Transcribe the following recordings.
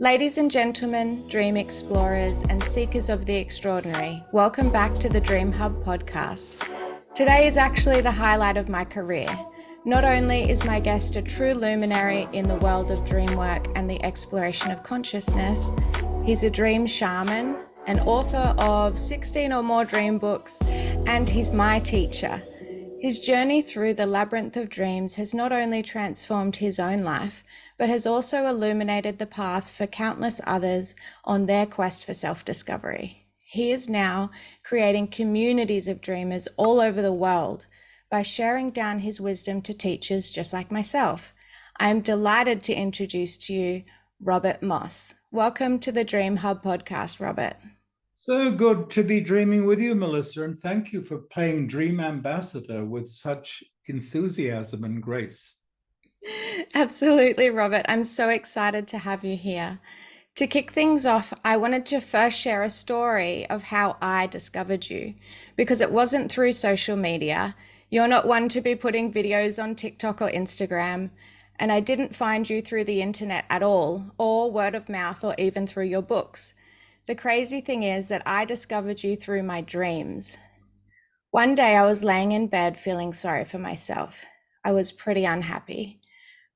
Ladies and gentlemen, dream explorers and seekers of the extraordinary, welcome back to the Dream Hub podcast. Today is actually the highlight of my career. Not only is my guest a true luminary in the world of dreamwork and the exploration of consciousness, he's a dream shaman, an author of 16 or more dream books, and he's my teacher. His journey through the labyrinth of dreams has not only transformed his own life, but has also illuminated the path for countless others on their quest for self-discovery. He is now creating communities of dreamers all over the world by sharing down his wisdom to teachers just like myself. I am delighted to introduce to you Robert Moss. Welcome to the Dream Hub podcast, Robert. So good to be dreaming with you, Melissa, and thank you for playing Dream Ambassador with such enthusiasm and grace. Absolutely, Robert. I'm so excited to have you here. To kick things off, I wanted to first share a story of how I discovered you, because it wasn't through social media. You're not one to be putting videos on TikTok or Instagram, and I didn't find you through the internet at all, or word of mouth, or even through your books. The crazy thing is that I discovered you through my dreams. One day I was laying in bed feeling sorry for myself. I was pretty unhappy.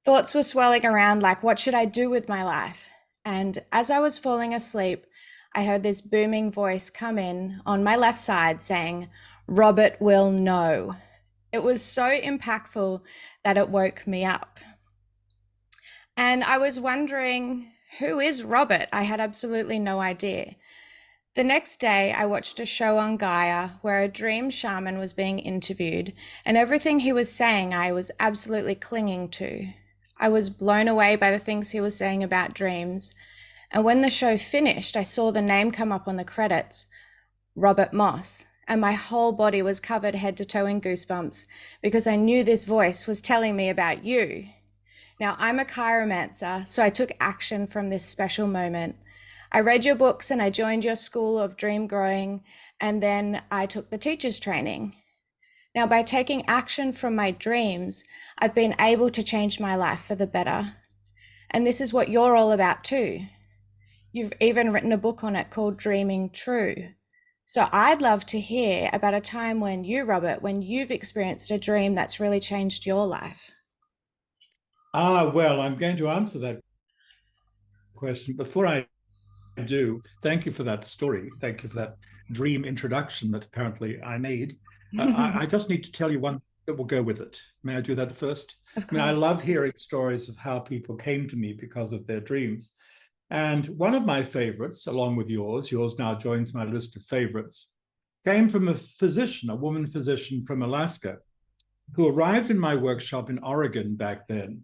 Thoughts were swirling around like, what should I do with my life? And as I was falling asleep, I heard this booming voice come in on my left side saying, "Robert will know." It was so impactful that it woke me up. And I was wondering, who is Robert? I had absolutely no idea. The next day, I watched a show on Gaia where a dream shaman was being interviewed, and everything he was saying I was absolutely clinging to. I was blown away by the things he was saying about dreams. And when the show finished, I saw the name come up on the credits, Robert Moss, and my whole body was covered head to toe in goosebumps because I knew this voice was telling me about you. Now, I'm a kairomancer, so I took action from this special moment. I read your books and I joined your school of dream growing, and then I took the teacher's training. Now, by taking action from my dreams, I've been able to change my life for the better. And this is what you're all about too. You've even written a book on it called Dreaming True. So I'd love to hear about a time when you, Robert, when you've experienced a dream that's really changed your life. Well, I'm going to answer that question. Before I do, thank you for that story. Thank you for that dream introduction that apparently I made. I just need to tell you one that will go with it. May I do that first? Of I mean, I course. love hearing stories of how people came to me because of their dreams. And one of my favorites, along with yours now joins my list of favorites, came from a physician, a woman physician from Alaska, who arrived in my workshop in Oregon back then.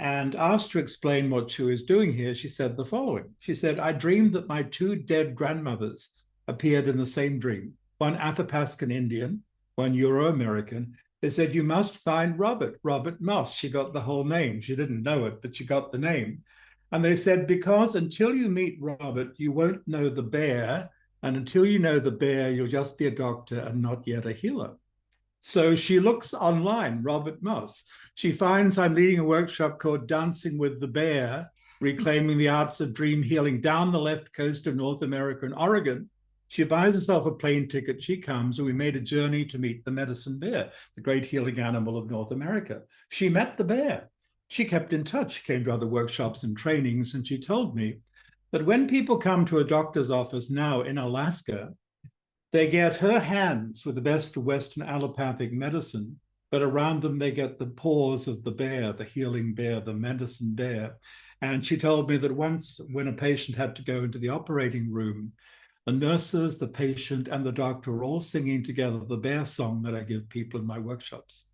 And asked to explain what she was doing here, she said the following. She said, "I dreamed that my two dead grandmothers appeared in the same dream, one Athapascan Indian, one Euro-American. They said, you must find Robert Moss." She got the whole name. She didn't know it, but she got the name. And they said, because until you meet Robert, you won't know the bear. And until you know the bear, you'll just be a doctor and not yet a healer. So she looks online, Robert Moss. She finds I'm leading a workshop called Dancing with the Bear, Reclaiming the Arts of Dream Healing down the left coast of North America in Oregon. She buys herself a plane ticket. She comes, and we made a journey to meet the medicine bear, the great healing animal of North America. She met the bear. She kept in touch. She came to other workshops and trainings, and she told me that when people come to a doctor's office now in Alaska, they get her hands with the best of Western allopathic medicine, but around them they get the paws of the bear, the healing bear, the medicine bear. And she told me that once when a patient had to go into the operating room, the nurses, the patient, and the doctor were all singing together the bear song that I give people in my workshops.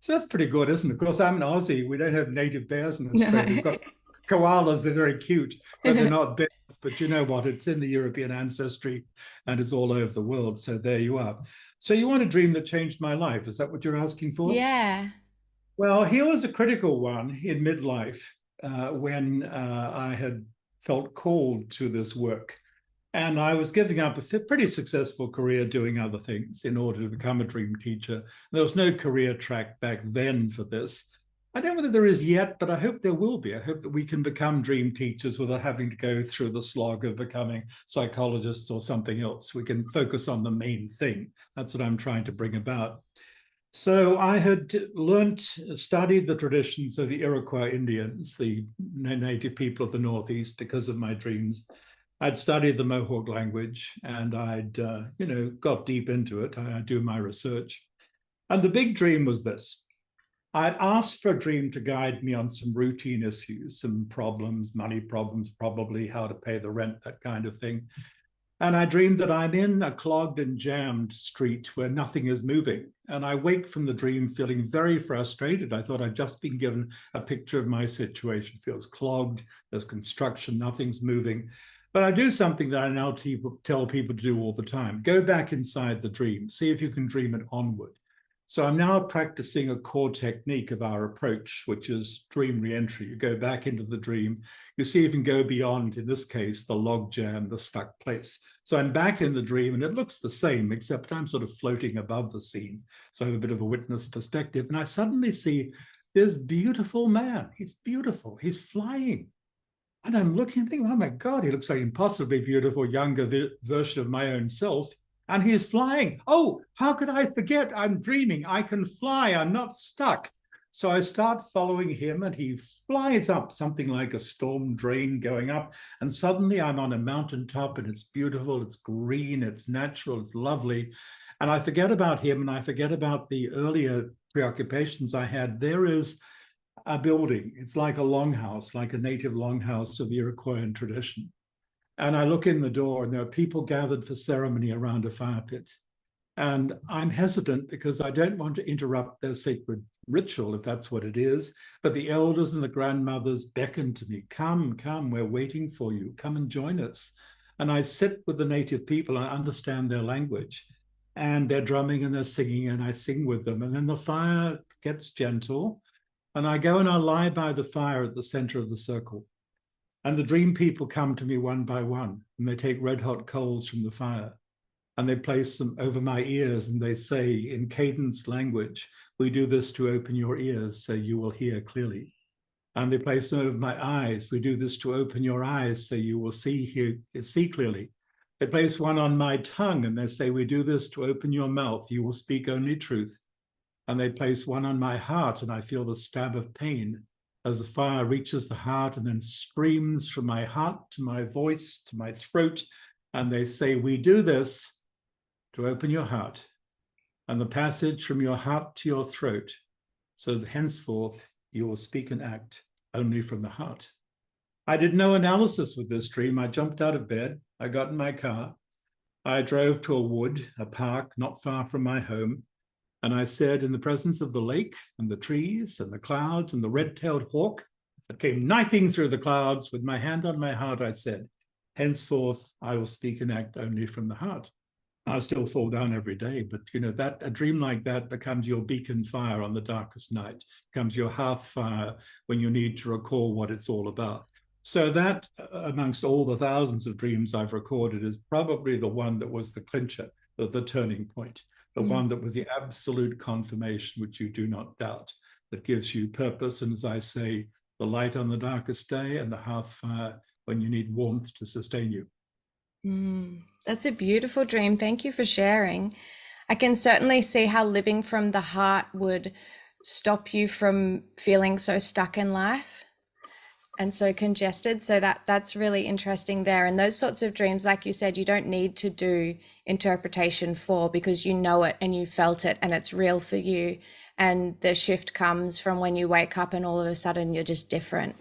So that's pretty good, isn't it? Of course, I'm an Aussie. We don't have native bears in Australia. We've got koalas. They're very cute, but they're not bears. But you know what? It's in the European ancestry and it's all over the world. So there you are. So you want a dream that changed my life. Is that what you're asking for? Yeah. Well, here was a critical one in midlife when I had felt called to this work. And I was giving up a pretty successful career doing other things in order to become a dream teacher. There was no career track back then for this. I don't know whether there is yet, but I hope there will be. I hope that we can become dream teachers without having to go through the slog of becoming psychologists or something else. We can focus on the main thing. That's what I'm trying to bring about. So I had studied the traditions of the Iroquois Indians, the native people of the Northeast, because of my dreams. I'd studied the Mohawk language, and I'd, got deep into it. I do my research. And the big dream was this. I'd asked for a dream to guide me on some routine issues, some problems, money problems, probably how to pay the rent, that kind of thing. And I dreamed that I'm in a clogged and jammed street where nothing is moving. And I wake from the dream feeling very frustrated. I thought I'd just been given a picture of my situation. It feels clogged, there's construction, nothing's moving. But I do something that I now tell people to do all the time. Go back inside the dream, see if you can dream it onward. So I'm now practicing a core technique of our approach, which is dream reentry. You go back into the dream, you see if you can go beyond, in this case, the log jam, the stuck place. So I'm back in the dream and it looks the same, except I'm sort of floating above the scene. So I have a bit of a witness perspective. And I suddenly see this beautiful man. He's beautiful. He's flying. And I'm looking and thinking, oh my God, he looks like an impossibly beautiful younger version of my own self. And he is flying. Oh, how could I forget? I'm dreaming. I can fly. I'm not stuck. So I start following him and he flies up, something like a storm drain going up. And suddenly I'm on a mountaintop and it's beautiful. It's green. It's natural. It's lovely. And I forget about him and I forget about the earlier preoccupations I had. There is a building. It's like a longhouse, like a native longhouse of the Iroquoian tradition. And I look in the door and there are people gathered for ceremony around a fire pit. And I'm hesitant because I don't want to interrupt their sacred ritual, if that's what it is. But the elders and the grandmothers beckon to me, come, come, we're waiting for you. Come and join us. And I sit with the native people and I understand their language. And they're drumming and they're singing and I sing with them. And then the fire gets gentle. And I go and I lie by the fire at the center of the circle. And the dream people come to me one by one, and they take red hot coals from the fire, and they place them over my ears, and they say in cadence language, we do this to open your ears so you will hear clearly. And they place them over my eyes, we do this to open your eyes so you will see clearly. They place one on my tongue, and they say, we do this to open your mouth, you will speak only truth. And they place one on my heart, and I feel the stab of pain as the fire reaches the heart and then streams from my heart to my voice, to my throat. And they say, we do this to open your heart and the passage from your heart to your throat, so that henceforth you will speak and act only from the heart. I did no analysis with this dream. I jumped out of bed. I got in my car. I drove to a wood, a park not far from my home. And I said, in the presence of the lake and the trees and the clouds and the red-tailed hawk that came knifing through the clouds, with my hand on my heart, I said, henceforth, I will speak and act only from the heart. I still fall down every day, but that a dream like that becomes your beacon fire on the darkest night, becomes your hearth fire when you need to recall what it's all about. So that, amongst all the thousands of dreams I've recorded, is probably the one that was the clincher, the turning point. The one that was the absolute confirmation, which you do not doubt, that gives you purpose. And as I say, the light on the darkest day and the hearth fire when you need warmth to sustain you. That's a beautiful dream. Thank you for sharing. I can certainly see how living from the heart would stop you from feeling so stuck in life and so congested. So that's really interesting there. And those sorts of dreams, like you said, you don't need to do interpretation for, because you know it and you felt it and it's real for you. And the shift comes from when you wake up and all of a sudden you're just different.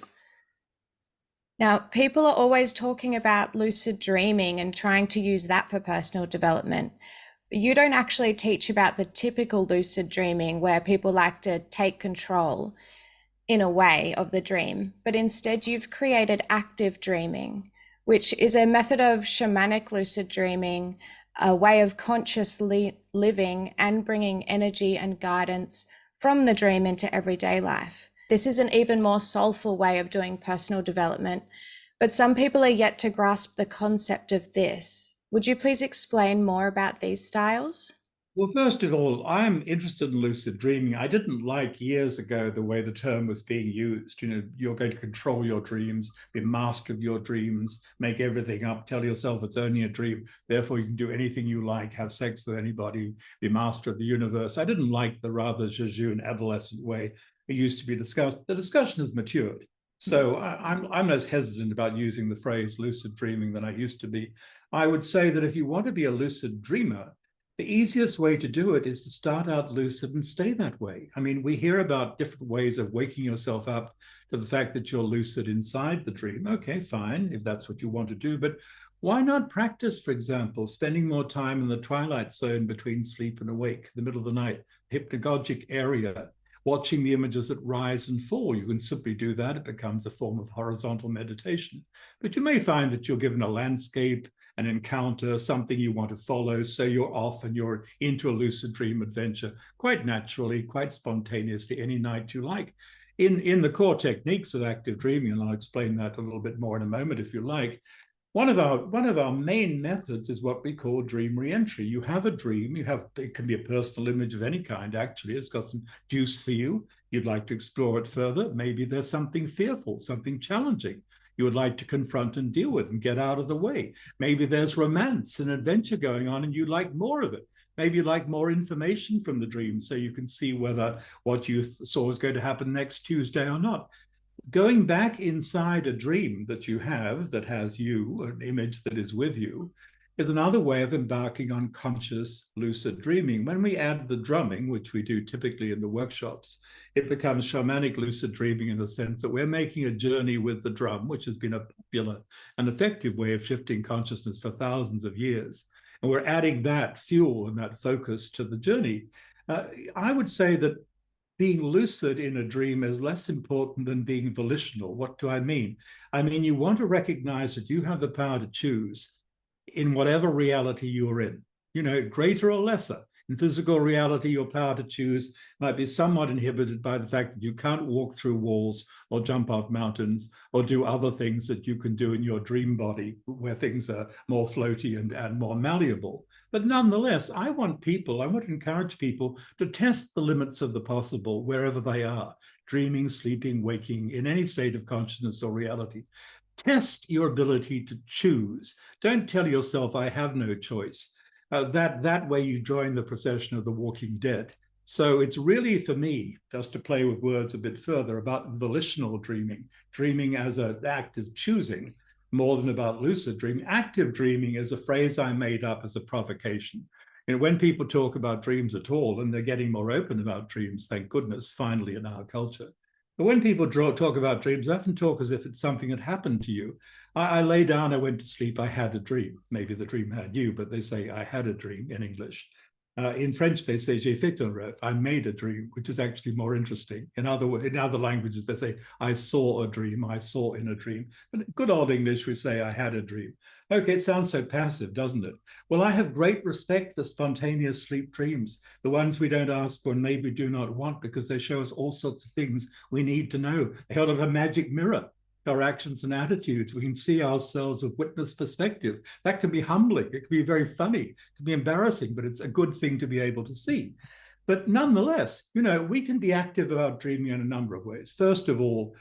Now, people are always talking about lucid dreaming and trying to use that for personal development. You don't actually teach about the typical lucid dreaming where people like to take control in a way of the dream, but instead you've created active dreaming, which is a method of shamanic lucid dreaming, a way of consciously living and bringing energy and guidance from the dream into everyday life. This is an even more soulful way of doing personal development, but some people are yet to grasp the concept of this. Would you please explain more about these styles? Well, first of all, I'm interested in lucid dreaming. I didn't like years ago the way the term was being used. You know, you're going to control your dreams, be master of your dreams, make everything up, tell yourself it's only a dream. Therefore, you can do anything you like, have sex with anybody, be master of the universe. I didn't like the rather jejune adolescent way it used to be discussed. The discussion has matured. So I'm less hesitant about using the phrase lucid dreaming than I used to be. I would say that if you want to be a lucid dreamer, the easiest way to do it is to start out lucid and stay that way. I mean, we hear about different ways of waking yourself up to the fact that you're lucid inside the dream. Okay, fine, if that's what you want to do. But why not practice, for example, spending more time in the twilight zone between sleep and awake, the middle of the night, hypnagogic area, watching the images that rise and fall? You can simply do that. It becomes a form of horizontal meditation. But you may find that you're given a landscape, an encounter, something you want to follow. So you're off and you're into a lucid dream adventure quite naturally, quite spontaneously, any night you like. In the core techniques of active dreaming, and I'll explain that a little bit more in a moment if you like, one of our main methods is what we call dream reentry. You have a dream, it can be a personal image of any kind, actually. It's got some juice for you. You'd like to explore it further. Maybe there's something fearful, something challenging you would like to confront and deal with and get out of the way. Maybe there's romance and adventure going on and you'd like more of it. Maybe you'd like more information from the dream so you can see whether what you saw is going to happen next Tuesday or not. Going back inside a dream that you have that has you, an image that is with you, is another way of embarking on conscious lucid dreaming. When we add the drumming, which we do typically in the workshops, it becomes shamanic lucid dreaming in the sense that we're making a journey with the drum, which has been a popular and effective way of shifting consciousness for thousands of years. And we're adding that fuel and that focus to the journey. I would say that being lucid in a dream is less important than being volitional. What do I mean? I mean, you want to recognize that you have the power to choose in whatever reality you're in, you know, greater or lesser. In physical reality, your power to choose might be somewhat inhibited by the fact that you can't walk through walls or jump off mountains or do other things that you can do in your dream body where things are more floaty and more malleable. But nonetheless, I want to encourage people to test the limits of the possible wherever they are, dreaming, sleeping, waking, in any state of consciousness or reality. Test your ability to choose. Don't tell yourself, I have no choice. That way you join the procession of the walking dead. So it's really, for me, just to play with words a bit further, about volitional dreaming, dreaming as an act of choosing, more than about lucid dreaming. Active dreaming is a phrase I made up as a provocation. You know, when people talk about dreams at all, and they're getting more open about dreams, thank goodness, finally in our culture. But when people talk about dreams, they often talk as if it's something that happened to you. I lay down, I went to sleep, I had a dream. Maybe the dream had you, but they say I had a dream in English. In French, they say j'ai fait un rêve. I made a dream, which is actually more interesting. In other languages, they say I saw a dream. I saw in a dream. But in good old English, we say I had a dream. Okay, it sounds so passive, doesn't it? Well, I have great respect for spontaneous sleep dreams, the ones we don't ask for and maybe do not want, because they show us all sorts of things we need to know. They hold up a magic mirror, our actions and attitudes. We can see ourselves with witness perspective. That can be humbling. It can be very funny. It can be embarrassing, but it's a good thing to be able to see. But nonetheless, you know, we can be active about dreaming in a number of ways. First of all,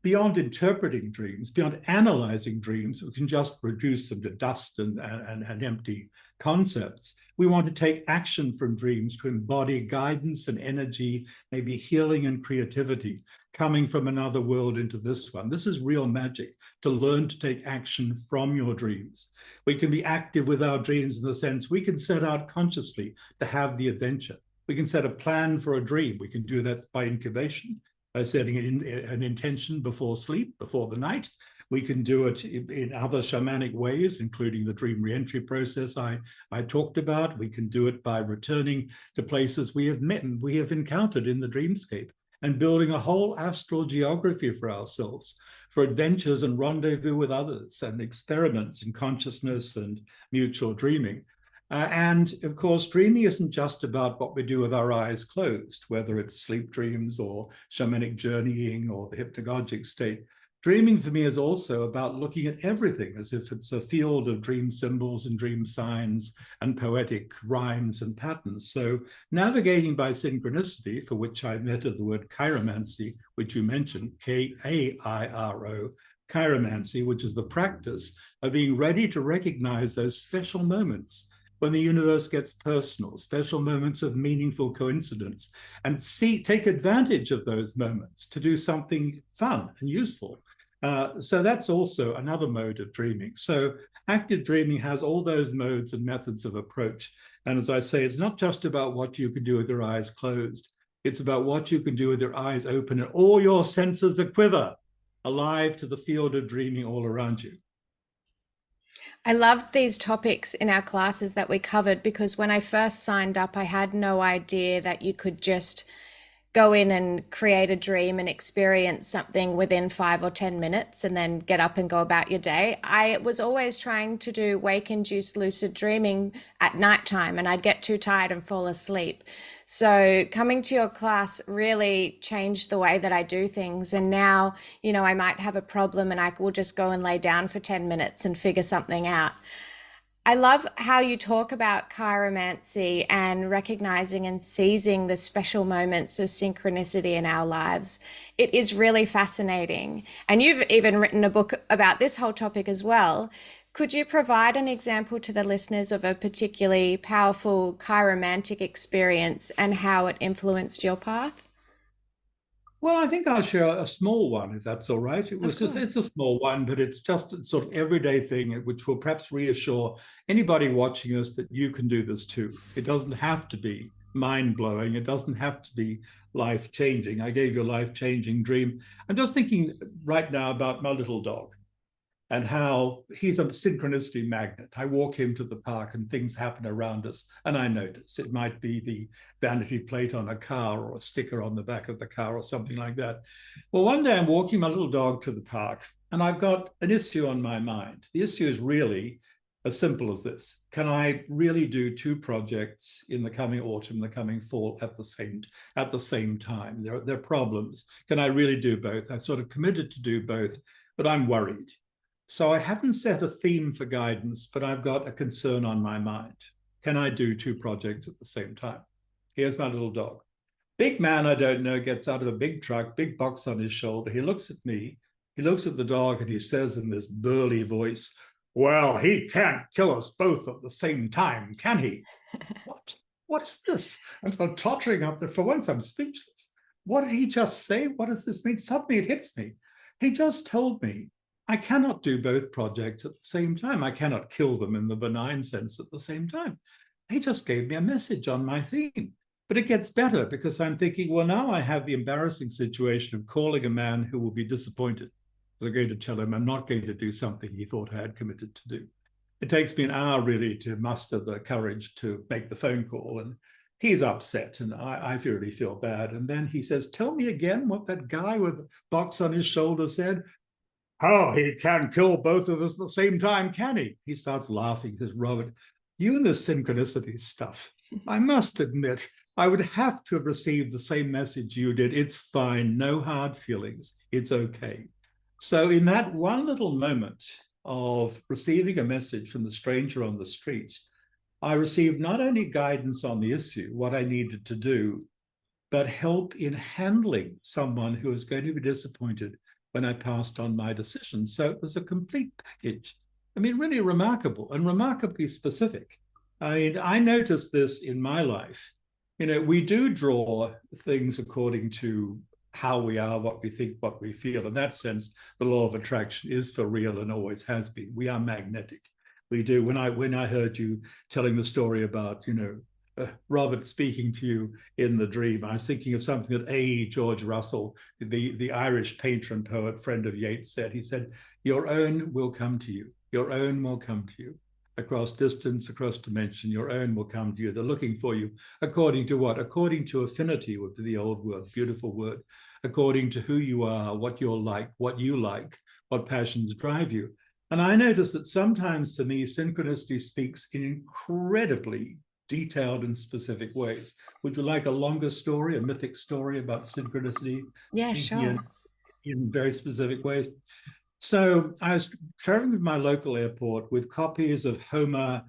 beyond interpreting dreams, beyond analyzing dreams, we can just reduce them to dust and empty concepts. We want to take action from dreams to embody guidance and energy, maybe healing and creativity, coming from another world into this one. This is real magic, to learn to take action from your dreams. We can be active with our dreams in the sense we can set out consciously to have the adventure. We can set a plan for a dream. We can do that by incubation, by setting an intention before sleep, before the night. We can do it in other shamanic ways, including the dream reentry process I talked about. We can do it by returning to places we have met and we have encountered in the dreamscape, and building a whole astral geography for ourselves, for adventures and rendezvous with others, and experiments in consciousness and mutual dreaming. And of course, dreaming isn't just about what we do with our eyes closed, whether it's sleep dreams or shamanic journeying or the hypnagogic state. Dreaming for me is also about looking at everything as if it's a field of dream symbols and dream signs and poetic rhymes and patterns. So navigating by synchronicity, for which I meta the word kairomancy, which you mentioned, Kairo, kairomancy, which is the practice of being ready to recognize those special moments when the universe gets personal, special moments of meaningful coincidence, and take advantage of those moments to do something fun and useful. So that's also another mode of dreaming. So active dreaming has all those modes and methods of approach. And as I say, it's not just about what you can do with your eyes closed. It's about what you can do with your eyes open and all your senses aquiver, alive to the field of dreaming all around you. I loved these topics in our classes that we covered because when I first signed up, I had no idea that you could just go in and create a dream and experience something within 5 or 10 minutes and then get up and go about your day. I was always trying to do wake induced lucid dreaming at nighttime and I'd get too tired and fall asleep. So coming to your class really changed the way that I do things. And now, I might have a problem and I will just go and lay down for 10 minutes and figure something out. I love how you talk about chiromancy and recognizing and seizing the special moments of synchronicity in our lives. It is really fascinating. And you've even written a book about this whole topic as well. Could you provide an example to the listeners of a particularly powerful chiromantic experience and how it influenced your path? Well, I think I'll share a small one, if that's all right. Of It's course. a small one, but it's just a sort of everyday thing, which will perhaps reassure anybody watching us that you can do this too. It doesn't have to be mind blowing. It doesn't have to be life changing. I gave you a life changing dream. I'm just thinking right now about my little dog and how he's a synchronicity magnet. I walk him to the park and things happen around us, and I notice. It might be the vanity plate on a car or a sticker on the back of the car or something like that. Well, one day I'm walking my little dog to the park, and I've got an issue on my mind. The issue is really as simple as this. Can I really do two projects in the coming autumn, the coming fall at the same time? There are problems. Can I really do both? I've sort of committed to do both, but I'm worried. So I haven't set a theme for guidance, but I've got a concern on my mind. Can I do two projects at the same time? Here's my little dog. Big man, I don't know, gets out of a big truck, big box on his shoulder. He looks at me, he looks at the dog, and he says in this burly voice, "Well, he can't kill us both at the same time, can he?" What? What is this? I'm sort of tottering up there. For once, I'm speechless. What did he just say? What does this mean? Suddenly it hits me. He just told me I cannot do both projects at the same time. I cannot kill them in the benign sense at the same time. He just gave me a message on my theme. But it gets better because I'm thinking, well, now I have the embarrassing situation of calling a man who will be disappointed. I'm going to tell him I'm not going to do something he thought I had committed to do. It takes me an hour really to muster the courage to make the phone call. And he's upset and I really feel bad. And then he says, "Tell me again what that guy with the box on his shoulder said." "Oh, he can't kill both of us at the same time, can he?" He starts laughing. He says, "Robert, you and the synchronicity stuff, I must admit, I would have to have received the same message you did. It's fine, no hard feelings, it's okay." So in that one little moment of receiving a message from the stranger on the street, I received not only guidance on the issue, what I needed to do, but help in handling someone who was going to be disappointed when I passed on my decision. So it was a complete package. I mean, really remarkable and remarkably specific. I mean, I noticed this in my life. We do draw things according to how we are, what we think, what we feel. In that sense, the law of attraction is for real and always has been. We are magnetic. We do. When I heard you telling the story about, Robert speaking to you in the dream, I was thinking of something that George Russell, the Irish painter and poet, friend of Yeats, said. He said, "Your own will come to you. Your own will come to you. Across distance, across dimension, your own will come to you. They're looking for you. According to what? According to affinity," would be the old word, beautiful word. "According to who you are, what you're like, what you like, what passions drive you." And I notice that sometimes to me, synchronicity speaks in incredibly detailed and specific ways. Would you like a longer story, a mythic story about synchronicity Yeah, speaking in sure. in very specific ways. So I was traveling with my local airport with copies of Homer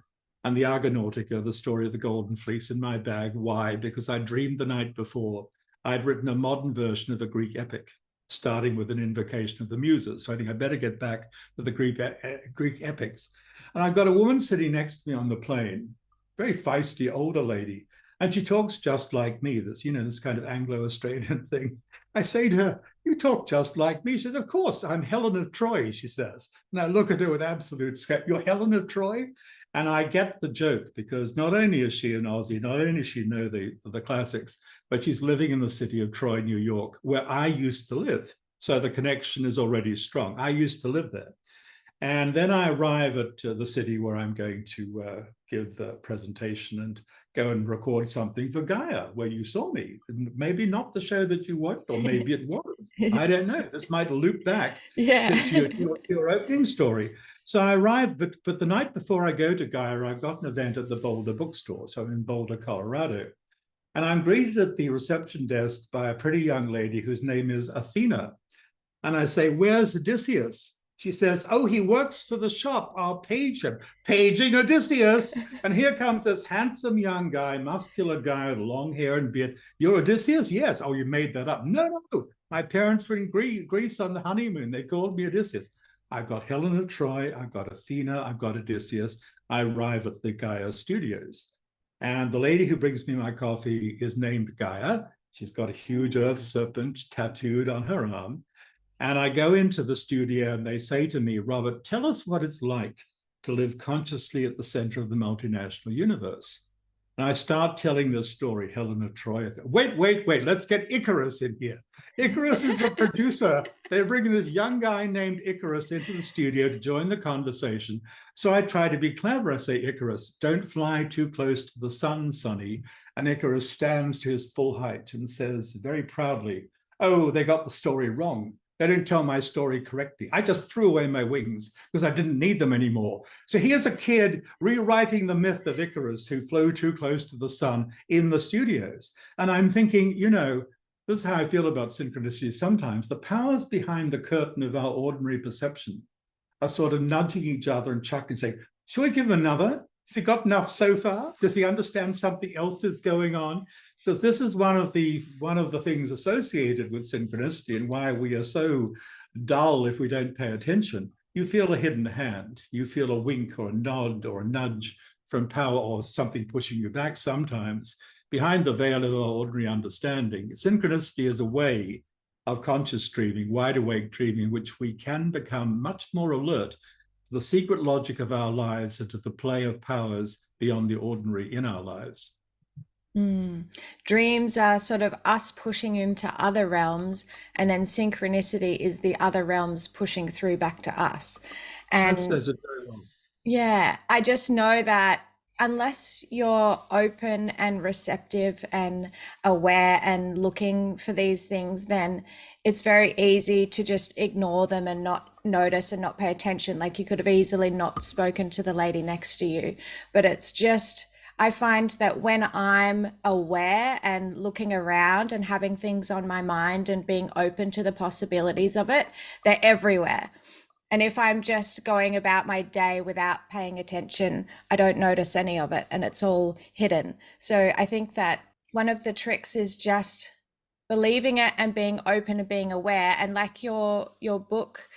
and the Argonautica, the story of the Golden Fleece, in my bag. Why? Because I dreamed the night before I'd written a modern version of a Greek epic, starting with an invocation of the Muses. So I think I better get back to the Greek epics. And I've got a woman sitting next to me on the plane, very feisty older lady, and she talks just like me. This kind of Anglo-Australian thing. I say to her, "You talk just like me." She says, "Of course, I'm Helen of Troy," she says. And I look at her with absolute scope. "You're Helen of Troy?" And I get the joke, because not only is she an Aussie, not only does she know the classics, but she's living in the city of Troy, New York, where I used to live. So the connection is already strong. I used to live there. And then I arrive at the city where I'm going to give a presentation and go and record something for Gaia, where you saw me. Maybe not the show that you watched, or maybe it was. I don't know. This might loop back Yeah. to your opening story. So I arrived, but the night before I go to Gaia, I've got an event at the Boulder bookstore. So I'm in Boulder, Colorado. And I'm greeted at the reception desk by a pretty young lady whose name is Athena. And I say, "Where's Odysseus?" She says, "Oh, he works for the shop. I'll page him." Paging Odysseus. And here comes this handsome young guy, muscular guy with long hair and beard. "You're Odysseus?" "Yes." "Oh, you made that up." "No, no. My parents were in Greece on the honeymoon. They called me Odysseus." I've got Helen of Troy, I've got Athena, I've got Odysseus. I arrive at the Gaia studios. And the lady who brings me my coffee is named Gaia. She's got a huge earth serpent tattooed on her arm. And I go into the studio and they say to me, "Robert, tell us what it's like to live consciously at the center of the multinational universe." And I start telling this story, Helen of Troy. Wait, let's get Icarus in here. Icarus is a producer. They're bringing this young guy named Icarus into the studio to join the conversation. So I try to be clever. I say, "Icarus, don't fly too close to the sun, Sonny." And Icarus stands to his full height and says very proudly, "Oh, they got the story wrong. They didn't tell my story correctly. I just threw away my wings because I didn't need them anymore." So here's a kid rewriting the myth of Icarus who flew too close to the sun in the studios. And I'm thinking, this is how I feel about synchronicity sometimes. The powers behind the curtain of our ordinary perception are sort of nudging each other and chuckling, saying, "Should we give him another? Has he got enough so far? Does he understand something else is going on?" Because this is one of the things associated with synchronicity, and why we are so dull if we don't pay attention. You feel a hidden hand. You feel a wink or a nod or a nudge from power, or something pushing you back sometimes behind the veil of our ordinary understanding. Synchronicity is a way of conscious dreaming, wide awake dreaming, which we can become much more alert to the secret logic of our lives and to the play of powers beyond the ordinary in our lives. Mm. Dreams are sort of us pushing into other realms, and then synchronicity is the other realms pushing through back to us. That And says it very well. yeah, I just know that unless you're open and receptive and aware and looking for these things, then it's very easy to just ignore them and not notice and not pay attention. Like you could have easily not spoken to the lady next to you, but it's just, I find that when I'm aware and looking around and having things on my mind and being open to the possibilities of it, they're everywhere. And if I'm just going about my day without paying attention, I don't notice any of it and it's all hidden. So I think that one of the tricks is just believing it and being open and being aware. And like your book,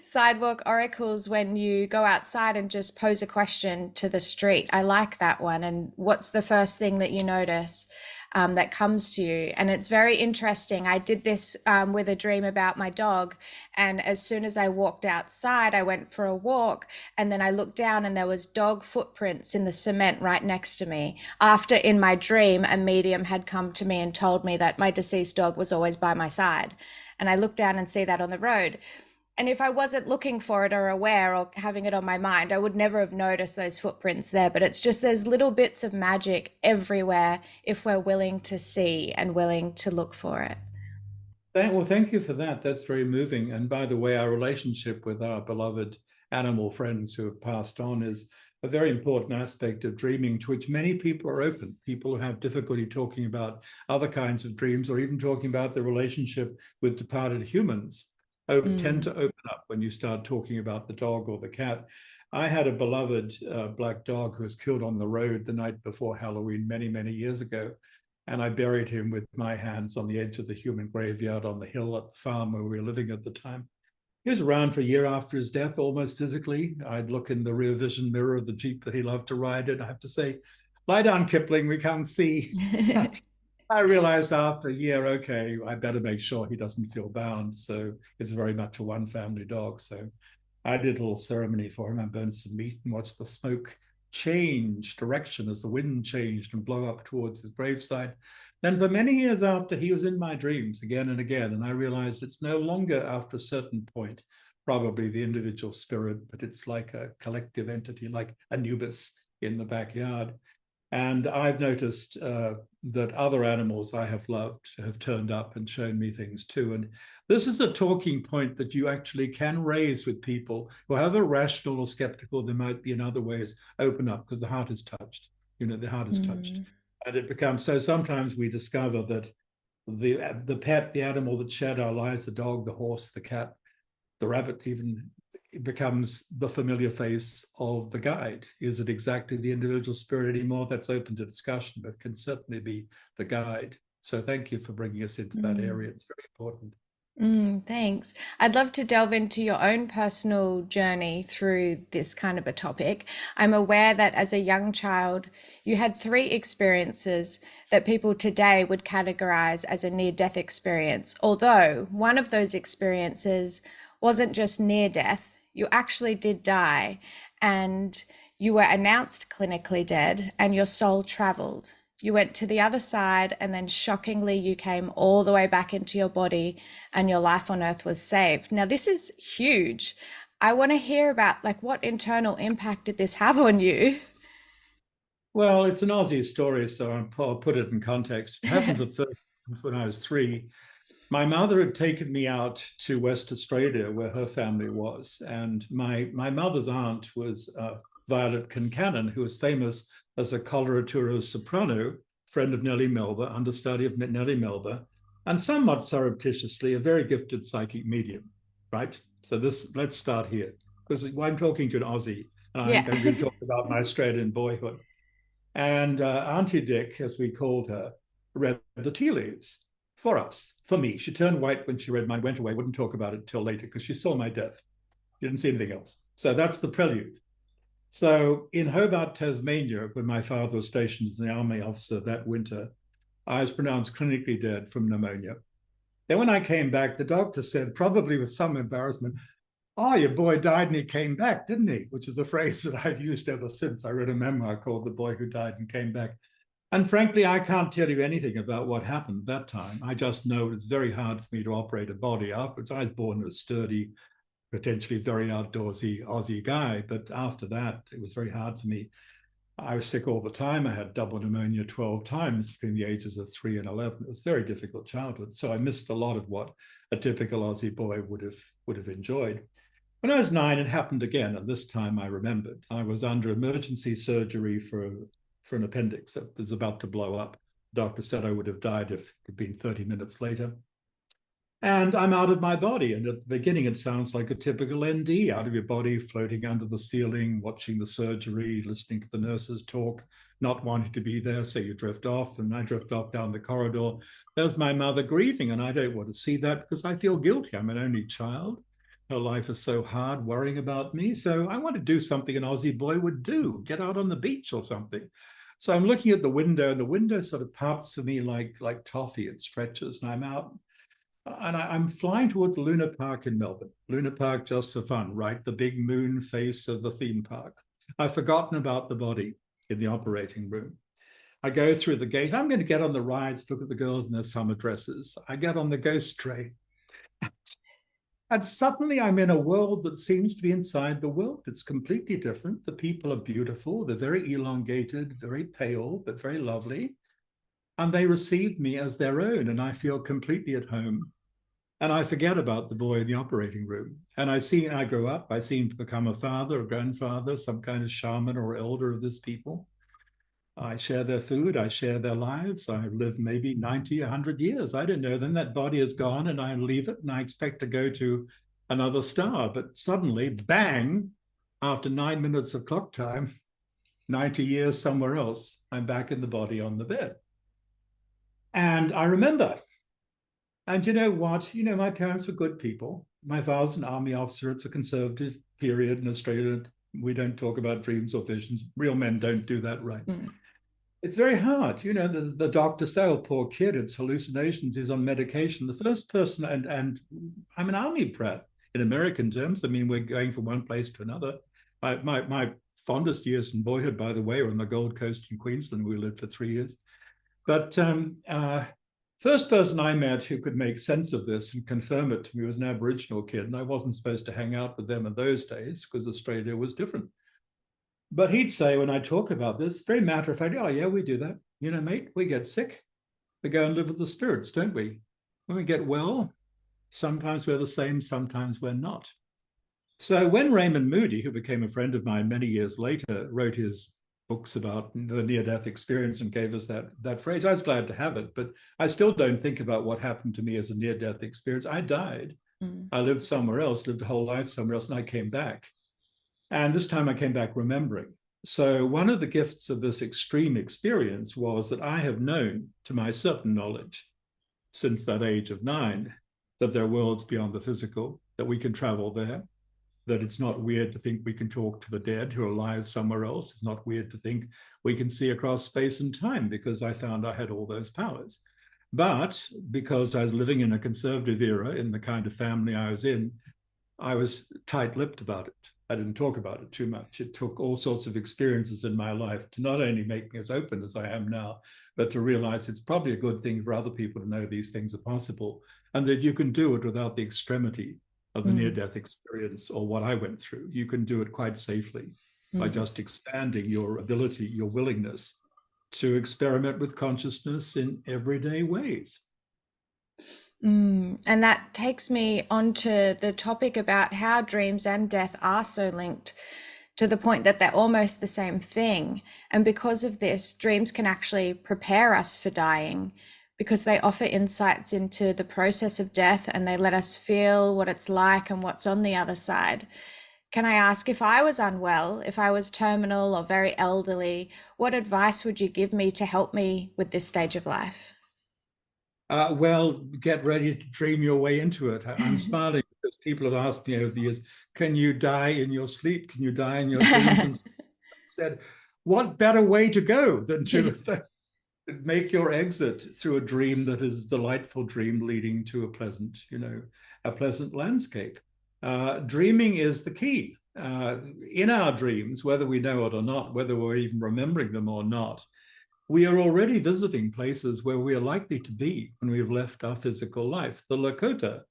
Sidewalk Oracles, when you go outside and just pose a question to the street. I like that one. And what's the first thing that you notice that comes to you? And it's very interesting. I did this with a dream about my dog. And as soon as I walked outside, I went for a walk. And then I looked down and there was dog footprints in the cement right next to me. After in my dream, a medium had come to me and told me that my deceased dog was always by my side. And I looked down and see that on the road. And if I wasn't looking for it or aware or having it on my mind, I would never have noticed those footprints there. But it's just there's little bits of magic everywhere if we're willing to see and willing to look for it. Well, thank you for that. That's very moving. And by the way, our relationship with our beloved animal friends who have passed on is a very important aspect of dreaming to which many people are open. People who have difficulty talking about other kinds of dreams or even talking about their relationship with departed humans tend Mm. to open up when you start talking about the dog or the cat. I had a beloved black dog who was killed on the road the night before Halloween many, many years ago. And I buried him with my hands on the edge of the human graveyard on the hill at the farm where we were living at the time. He was around for a year after his death, almost physically. I'd look in the rear vision mirror of the Jeep that he loved to ride in. I have to say, lie down, Kipling, we can't see. I realized after a year, okay, I better make sure he doesn't feel bound. So it's very much a one family dog. So I did a little ceremony for him. I burned some meat and watched the smoke change direction as the wind changed and blow up towards his graveside. Then for many years after, he was in my dreams again and again. And I realized it's no longer after a certain point, probably the individual spirit, but it's like a collective entity, like Anubis in the backyard. And I've noticed that other animals I have loved have turned up and shown me things too. And this is a talking point that you actually can raise with people, however rational or skeptical they might be in other ways, open up because the heart is touched. You know, the heart is touched. Mm. And it becomes so sometimes we discover that the pet, the animal that shared our lives, the dog, the horse, the cat, the rabbit even, it becomes the familiar face of the guide. Is it exactly the individual spirit anymore? That's open to discussion, but can certainly be the guide. So thank you for bringing us into that Mm. area. It's very important. Thanks. I'd love to delve into your own personal journey through this kind of a topic. I'm aware that as a young child, you had three experiences that people today would categorize as a near-death experience. Although one of those experiences wasn't just near death, you actually did die, and you were announced clinically dead, and your soul traveled. You went to the other side, and then shockingly, you came all the way back into your body, and your life on earth was saved. Now, this is huge. I want to hear about like what internal impact did this have on you? Well, it's an Aussie story, so I'll put it in context. It happened for 30 when I was 3. My mother had taken me out to West Australia, where her family was, and my mother's aunt was Violet Kincannon, who was famous as a coloratura soprano, friend of Nellie Melba, understudy of Nellie Melba, and somewhat surreptitiously a very gifted psychic medium, right? So let's start here, because I'm talking to an Aussie, and Yeah. I'm going to talk about my Australian boyhood. And Auntie Dick, as we called her, read the tea leaves for us, for me. She turned white when she read mine, went away, wouldn't talk about it till later because she saw my death. She didn't see anything else. So that's the prelude. So in Hobart, Tasmania, when my father was stationed as an army officer that winter, I was pronounced clinically dead from pneumonia. Then when I came back, the doctor said, probably with some embarrassment, "Oh, your boy died and he came back, didn't he?" Which is the phrase that I've used ever since. I wrote a memoir called The Boy Who Died and Came Back. And frankly, I can't tell you anything about what happened at that time. I just know it's very hard for me to operate a body. Afterwards, I was born a sturdy, potentially very outdoorsy Aussie guy. But after that, it was very hard for me. I was sick all the time. I had double pneumonia 12 times between the ages of 3 and 11. It was a very difficult childhood. So I missed a lot of what a typical Aussie boy would have enjoyed. When I was 9, it happened again, and this time I remembered. I was under emergency surgery for an appendix that was about to blow up. The doctor said I would have died if it had been 30 minutes later. And I'm out of my body. And at the beginning, it sounds like a typical ND, out of your body, floating under the ceiling, watching the surgery, listening to the nurses talk, not wanting to be there. So you drift off, and I drift off down the corridor. There's my mother grieving, and I don't want to see that because I feel guilty. I'm an only child. Her life is so hard, worrying about me. So I want to do something an Aussie boy would do, get out on the beach or something. So I'm looking at the window, and the window sort of parts to me like toffee. It stretches, and I'm out and I'm flying towards Luna Park in Melbourne. Luna Park just for fun, right? The big moon face of the theme park. I've forgotten about the body in the operating room. I go through the gate. I'm going to get on the rides, look at the girls in their summer dresses. I get on the ghost train. And suddenly I'm in a world that seems to be inside the world. It's completely different. The people are beautiful. They're very elongated, very pale, but very lovely. And they receive me as their own. And I feel completely at home. And I forget about the boy in the operating room. And I grow up, I seem to become a father, a grandfather, some kind of shaman or elder of this people. I share their food, I share their lives. I've lived maybe 90, 100 years. I don't know. Then that body is gone and I leave it and I expect to go to another star. But suddenly, bang, after 9 minutes of clock time, 90 years somewhere else, I'm back in the body on the bed. And I remember. And you know what? You know, my parents were good people. My father's an army officer. It's a conservative period in Australia. We don't talk about dreams or visions. Real men don't do that, right? Mm. It's very hard. You know, the doctor said, oh, poor kid, it's hallucinations, he's on medication. The first person, and I'm an army brat in American terms. I mean, we're going from one place to another. My fondest years in boyhood, by the way, were on the Gold Coast in Queensland. We lived for 3 years. But first person I met who could make sense of this and confirm it to me was an Aboriginal kid. And I wasn't supposed to hang out with them in those days because Australia was different. But he'd say, when I talk about this, very matter of fact, oh, yeah, we do that. You know, mate, we get sick. We go and live with the spirits, don't we? When we get well, sometimes we're the same, sometimes we're not. So when Raymond Moody, who became a friend of mine many years later, wrote his books about the near-death experience and gave us that phrase, I was glad to have it, but I still don't think about what happened to me as a near-death experience. I died. Mm. I lived somewhere else, lived a whole life somewhere else, and I came back. And this time I came back remembering. So one of the gifts of this extreme experience was that I have known, to my certain knowledge, since that age of 9, that there are worlds beyond the physical, that we can travel there, that it's not weird to think we can talk to the dead who are alive somewhere else. It's not weird to think we can see across space and time, because I found I had all those powers. But because I was living in a conservative era, in the kind of family I was in, I was tight-lipped about it. I didn't talk about it too much. It took all sorts of experiences in my life to not only make me as open as I am now, but to realize it's probably a good thing for other people to know these things are possible and that you can do it without the extremity of the Mm. near-death experience or what I went through. You can do it quite safely by Mm. just expanding your ability, your willingness to experiment with consciousness in everyday ways. And that takes me on to the topic about how dreams and death are so linked, to the point that they're almost the same thing. And because of this, dreams can actually prepare us for dying, because they offer insights into the process of death and they let us feel what it's like and what's on the other side. Can I ask, if I was unwell, if I was terminal or very elderly, what advice would you give me to help me with this stage of life? Well, get ready to dream your way into it. I'm smiling because people have asked me over the years, can you die in your sleep? Can you die in your dreams? And said, what better way to go than to make your exit through a dream that is a delightful dream leading to a pleasant landscape. Dreaming is the key. In our dreams, whether we know it or not, whether we're even remembering them or not, we are already visiting places where we are likely to be when we've left our physical life. The Lakota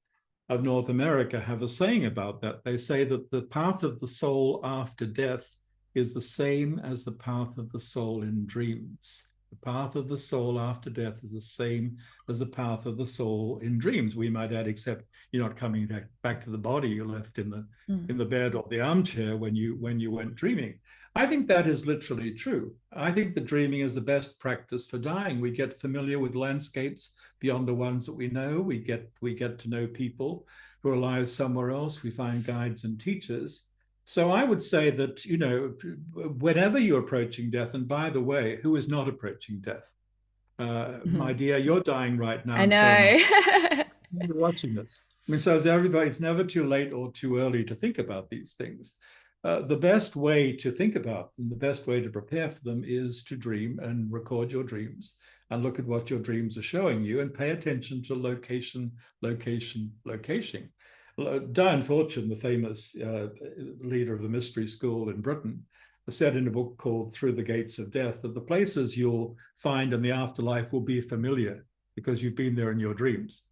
of North America have a saying about that. They say that the path of the soul after death is the same as the path of the soul in dreams. The path of the soul after death is the same as the path of the soul in dreams. We might add, except you're not coming back to the body you left in the bed or the armchair when you went dreaming. I think that is literally true. I think that dreaming is the best practice for dying. We get familiar with landscapes beyond the ones that we know. We get to know people who are alive somewhere else. We find guides and teachers. So I would say that, whenever you're approaching death, and by the way, who is not approaching death? My dear, you're dying right now, I and so am I. know. You're watching this. I mean, so is everybody. It's never too late or too early to think about these things. The best way to think about them, the best way to prepare for them is to dream and record your dreams and look at what your dreams are showing you and pay attention to location, location, location. Diane Fortune, the famous leader of the mystery school in Britain, said in a book called Through the Gates of Death that the places you'll find in the afterlife will be familiar because you've been there in your dreams.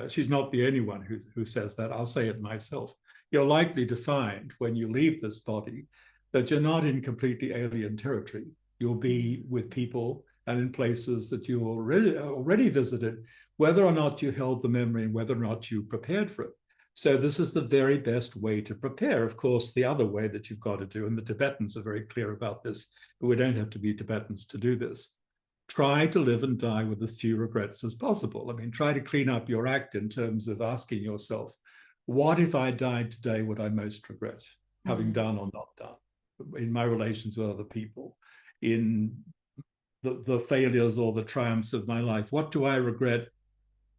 She's not the only one who says that. I'll say it myself. You're likely to find when you leave this body that you're not in completely alien territory. You'll be with people and in places that you already visited whether or not you held the memory and whether or not you prepared for it. So this is the very best way to prepare. Of course, the other way that you've got to do, and the Tibetans are very clear about this, but we don't have to be Tibetans to do this. Try to live and die with as few regrets as possible. I mean, try to clean up your act in terms of asking yourself, what if I died today would I most regret, having done or not done, in my relations with other people, in the failures or the triumphs of my life? What do I regret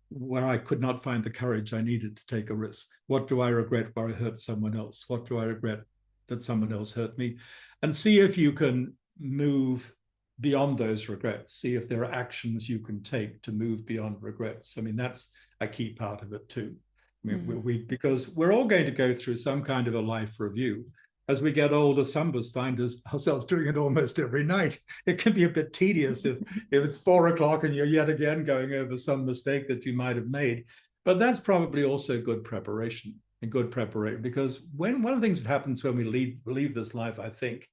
where I could not find the courage I needed to take a risk? What do I regret where I hurt someone else? What do I regret that someone else hurt me? And see if you can move beyond those regrets. See if there are actions you can take to move beyond regrets. I mean, that's a key part of it too. I mean, because we're all going to go through some kind of a life review. As we get older, some of us find ourselves doing it almost every night. It can be a bit tedious if it's 4 o'clock and you're yet again going over some mistake that you might have made. But that's probably also good preparation, because one of the things that happens when we leave this life, I think,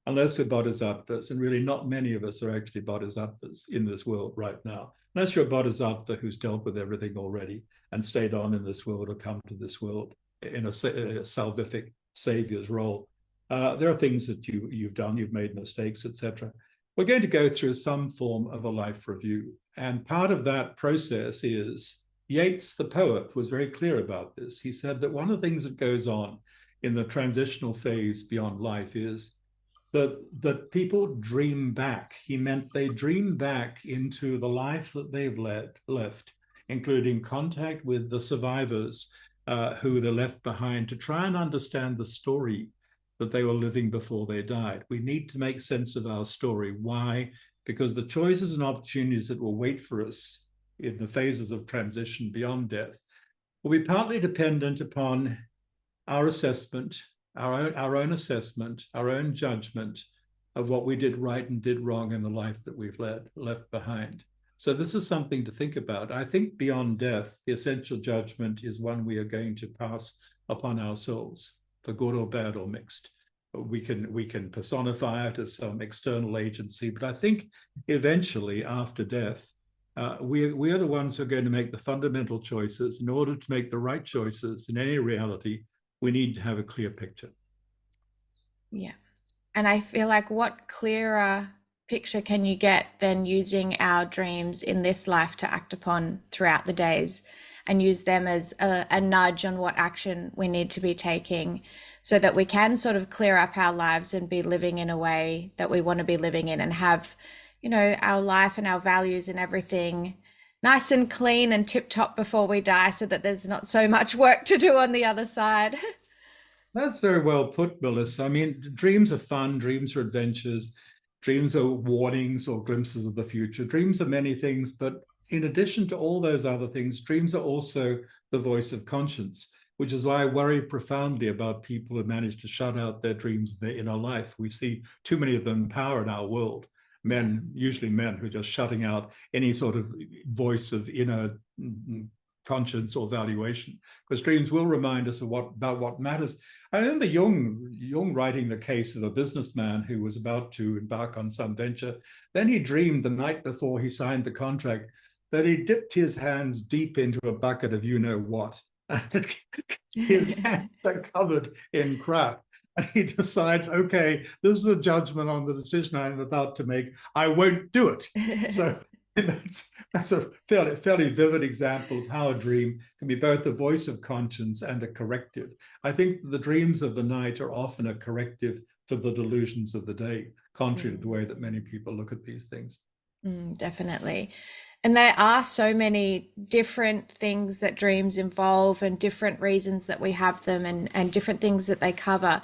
unless we're bodhisattvas, and really not many of us are actually bodhisattvas in this world right now, unless you're a bodhisattva who's dealt with everything already and stayed on in this world or come to this world in a salvific savior's role. There are things that you've done, you've made mistakes, etc. We're going to go through some form of a life review. And part of that process is, Yeats, the poet, was very clear about this. He said that one of the things that goes on in the transitional phase beyond life is that people dream back. He meant they dream back into the life that they've left, including contact with the survivors who they left behind, to try and understand the story that they were living before they died. We need to make sense of our story. Why? Because the choices and opportunities that will wait for us in the phases of transition beyond death will be partly dependent upon our assessment, our own assessment, our own judgment of what we did right and did wrong in the life that we've left behind. So this is something to think about. I think beyond death, the essential judgment is one we are going to pass upon ourselves, for good or bad or mixed. We can personify it as some external agency, but I think eventually after death, we are the ones who are going to make the fundamental choices. In order to make the right choices in any reality, we need to have a clear picture. Yeah. And I feel like what clearer picture can you get than using our dreams in this life to act upon throughout the days, and use them as a nudge on what action we need to be taking, so that we can sort of clear up our lives and be living in a way that we want to be living in, and have, our life and our values and everything nice and clean and tip top before we die, so that there's not so much work to do on the other side. That's very well put, Melissa. I mean, dreams are fun, dreams are adventures, dreams are warnings or glimpses of the future. Dreams are many things, but in addition to all those other things, dreams are also the voice of conscience, which is why I worry profoundly about people who manage to shut out their dreams in their inner life. We see too many of them in power in our world. Usually men, who are just shutting out any sort of voice of inner conscience or valuation, because dreams will remind us about what matters. I remember Jung writing the case of a businessman who was about to embark on some venture. Then he dreamed the night before he signed the contract that he dipped his hands deep into a bucket of you-know-what. And his hands are covered in crap. And he decides, okay, this is a judgment on the decision I'm about to make. I won't do it. So that's a fairly vivid example of how a dream can be both a voice of conscience and a corrective. I think the dreams of the night are often a corrective to the delusions of the day, contrary to the way that many people look at these things. Definitely. And there are so many different things that dreams involve, and different reasons that we have them, and different things that they cover.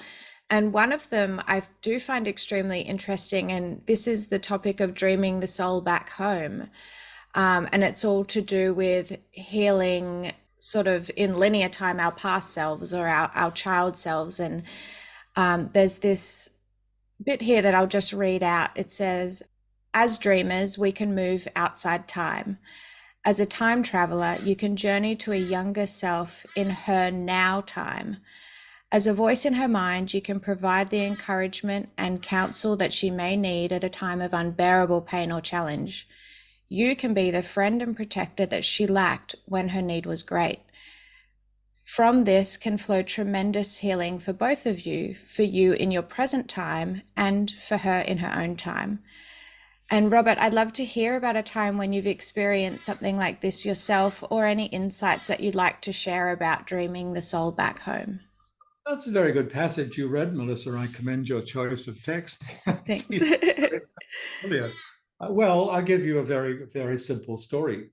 And one of them I do find extremely interesting, and this is the topic of dreaming the soul back home. And it's all to do with healing, sort of in linear time, our past selves, or our child selves. And there's this bit here that I'll just read out. It says, as dreamers, we can move outside time. As a time traveler, you can journey to a younger self in her now time. As a voice in her mind, you can provide the encouragement and counsel that she may need at a time of unbearable pain or challenge. You can be the friend and protector that she lacked when her need was great. From this can flow tremendous healing for both of you, for you in your present time and for her in her own time. And Robert, I'd love to hear about a time when you've experienced something like this yourself, or any insights that you'd like to share about dreaming the soul back home. That's a very good passage you read, Melissa. I commend your choice of text. Thanks. Brilliant. Well, I'll give you a very, very simple story.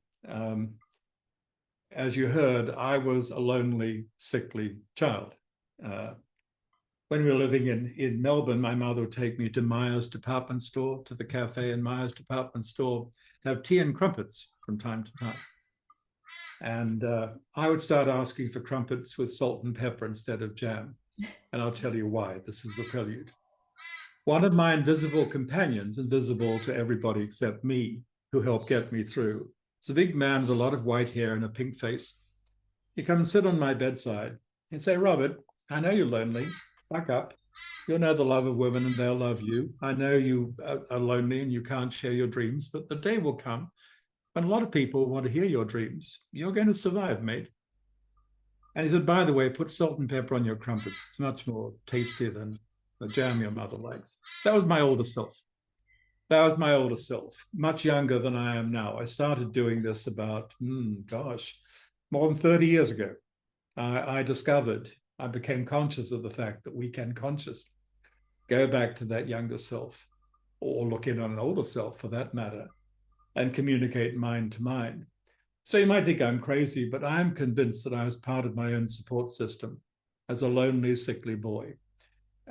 As you heard, I was a lonely, sickly child. When we were living in Melbourne, my mother would take me to Myers department store, to the cafe in Myers department store, to have tea and crumpets from time to time. And I would start asking for crumpets with salt and pepper instead of jam. And I'll tell you why. This is the prelude. One of my invisible companions, invisible to everybody except me, who helped get me through, is a big man with a lot of white hair and a pink face. He'd come and sit on my bedside and say, Robert, I know you're lonely. Buck up. You'll know the love of women and they'll love you. I know you are lonely and you can't share your dreams, but the day will come when a lot of people want to hear your dreams. You're going to survive, mate. And he said, by the way, put salt and pepper on your crumpets. It's much more tastier than the jam your mother likes. That was my older self. That was my older self, much younger than I am now. I started doing this about, more than 30 years ago. I discovered, I became conscious of the fact that we can consciously go back to that younger self, or look in on an older self for that matter, and communicate mind to mind. So you might think I'm crazy, but I'm convinced that I was part of my own support system as a lonely, sickly boy.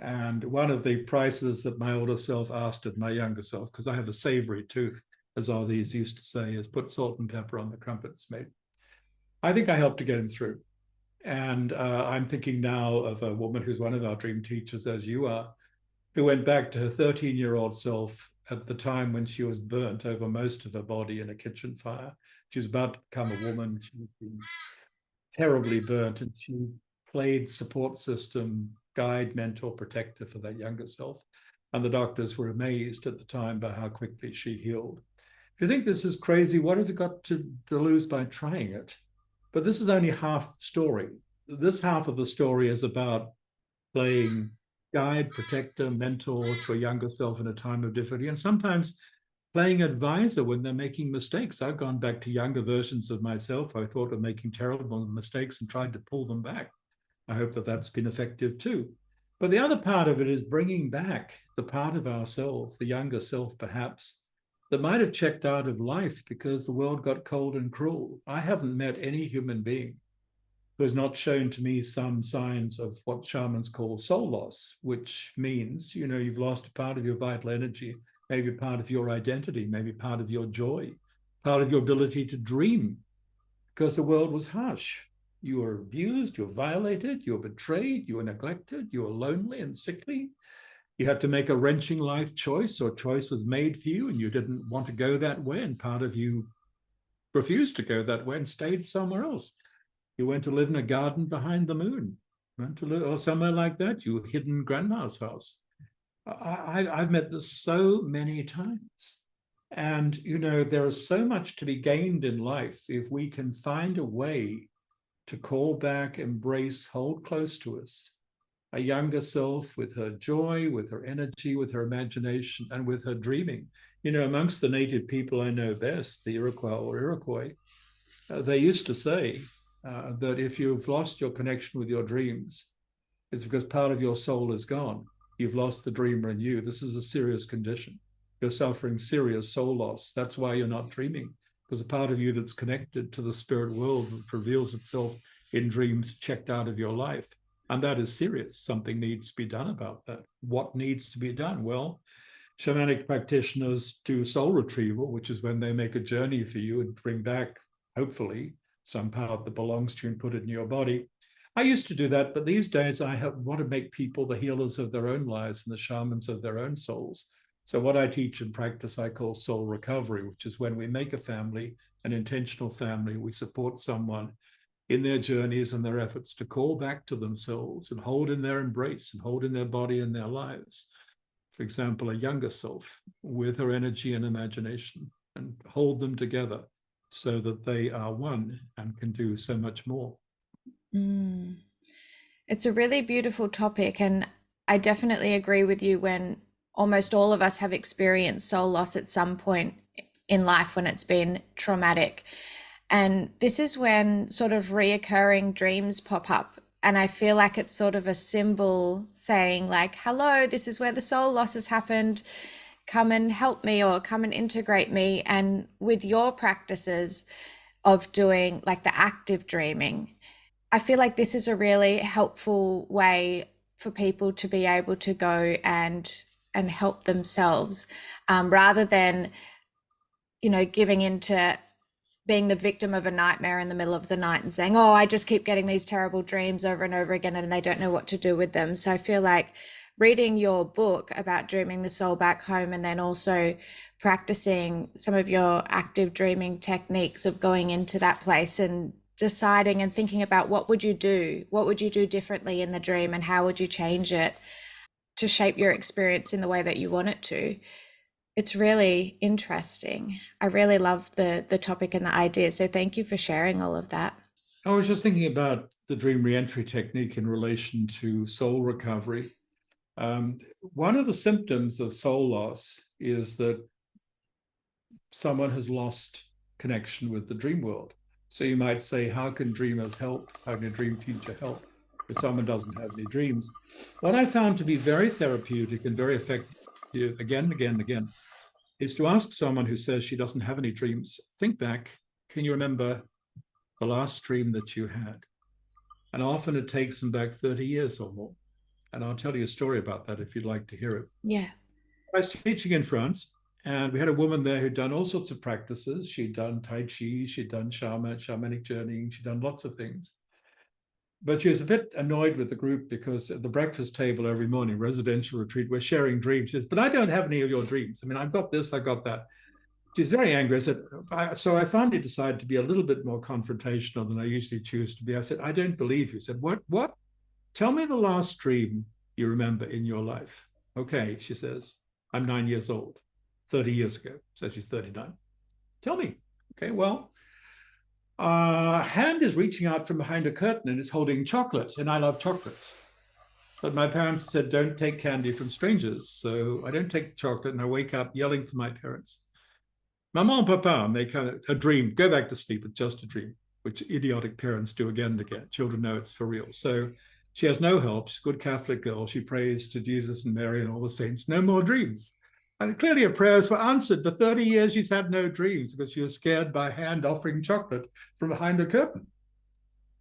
And one of the prices that my older self asked of my younger self, because I have a savory tooth, as all these used to say, is put salt and pepper on the crumpets, mate. I think I helped to get him through. And I'm thinking now of a woman who's one of our dream teachers, as you are, who went back to her 13-year-old self at the time when she was burnt over most of her body in a kitchen fire. She was about to become a woman. She was been terribly burnt, and she played support system, guide, mentor, protector for that younger self. And the doctors were amazed at the time by how quickly she healed. If you think this is crazy, what have you got to lose by trying it? But this is only half the story. This half of the story is about playing guide, protector, mentor to a younger self in a time of difficulty, and sometimes playing advisor when they're making mistakes. I've gone back to younger versions of myself I thought were making terrible mistakes and tried to pull them back. I hope that that's been effective too. But the other part of it is bringing back the part of ourselves, the younger self perhaps, that might have checked out of life because the world got cold and cruel. I haven't met any human being who has not shown to me some signs of what shamans call soul loss, which means, you've lost a part of your vital energy, maybe part of your identity, maybe part of your joy, part of your ability to dream, because the world was harsh. You were abused, you were violated, you were betrayed, you were neglected, you were lonely and sickly. You had to make a wrenching life choice, or a choice was made for you and you didn't want to go that way, and part of you refused to go that way and stayed somewhere else. You went to live in a garden behind the moon, went to live, or somewhere like that. You hid in grandma's house. I've met this so many times. And, there is so much to be gained in life if we can find a way to call back, embrace, hold close to us a younger self with her joy, with her energy, with her imagination, and with her dreaming. Amongst the native people I know best, the Iroquois, they used to say that if you've lost your connection with your dreams, it's because part of your soul is gone. You've lost the dreamer in you. This is a serious condition. You're suffering serious soul loss. That's why you're not dreaming, because the part of you that's connected to the spirit world that reveals itself in dreams checked out of your life. And that is serious. Something needs to be done about that. What needs to be done? Well, shamanic practitioners do soul retrieval, which is when they make a journey for you and bring back, hopefully, some part that belongs to you and put it in your body. I used to do that, but these days I want to make people the healers of their own lives and the shamans of their own souls. So what I teach and practice, I call soul recovery, which is when we make a family, an intentional family, we support someone in their journeys and their efforts to call back to themselves and hold in their embrace and hold in their body and their lives. For example, a younger self with her energy and imagination, and hold them together so that they are one and can do so much more. Mm. It's a really beautiful topic, and I definitely agree with you when almost all of us have experienced soul loss at some point in life when it's been traumatic. And this is when sort of reoccurring dreams pop up. And I feel like it's sort of a symbol saying, like, hello, this is where the soul loss has happened. Come and help me or come and integrate me. And with your practices of doing like the active dreaming, I feel like this is a really helpful way for people to be able to go and help themselves, rather than giving into being the victim of a nightmare in the middle of the night and saying, oh, I just keep getting these terrible dreams over and over again and they don't know what to do with them. So I feel like reading your book about dreaming the soul back home and then also practicing some of your active dreaming techniques of going into that place and deciding and thinking about what would you do? What would you do differently in the dream and how would you change it to shape your experience in the way that you want it to? It's really interesting. I really love the topic and the idea. So thank you for sharing all of that. I was just thinking about the dream reentry technique in relation to soul recovery. One of the symptoms of soul loss is that someone has lost connection with the dream world. So you might say, how can dreamers help? How can a dream teacher help if someone doesn't have any dreams? What I found to be very therapeutic and very effective again and again and again is to ask someone who says she doesn't have any dreams, think back, can you remember the last dream that you had? And often it takes them back 30 years or more. And I'll tell you a story about that if you'd like to hear it. Yeah. I was teaching in France, and we had a woman there who'd done all sorts of practices. She'd done Tai Chi, she'd done shamanic journeying, she'd done lots of things. But she was a bit annoyed with the group because at the breakfast table every morning, residential retreat, we're sharing dreams. She says, but I don't have any of your dreams. I mean, I've got this, I've got that. She's very angry. I said, so I finally decided to be a little bit more confrontational than I usually choose to be. I said, I don't believe you. She said, what? Tell me the last dream you remember in your life. Okay, she says, I'm 9 years old, 30 years ago. So she's 39. Tell me. Okay, well, a hand is reaching out from behind a curtain and it's holding chocolate, and I love chocolate. But my parents said, don't take candy from strangers. So I don't take the chocolate and I wake up yelling for my parents. Maman, papa, they kind of a dream, go back to sleep, it's just a dream, which idiotic parents do again and again. Children know it's for real. So she has no help. She's a good Catholic girl. She prays to Jesus and Mary and all the saints. No more dreams. And clearly her prayers were answered. For 30 years, she's had no dreams because she was scared by a hand offering chocolate from behind a curtain,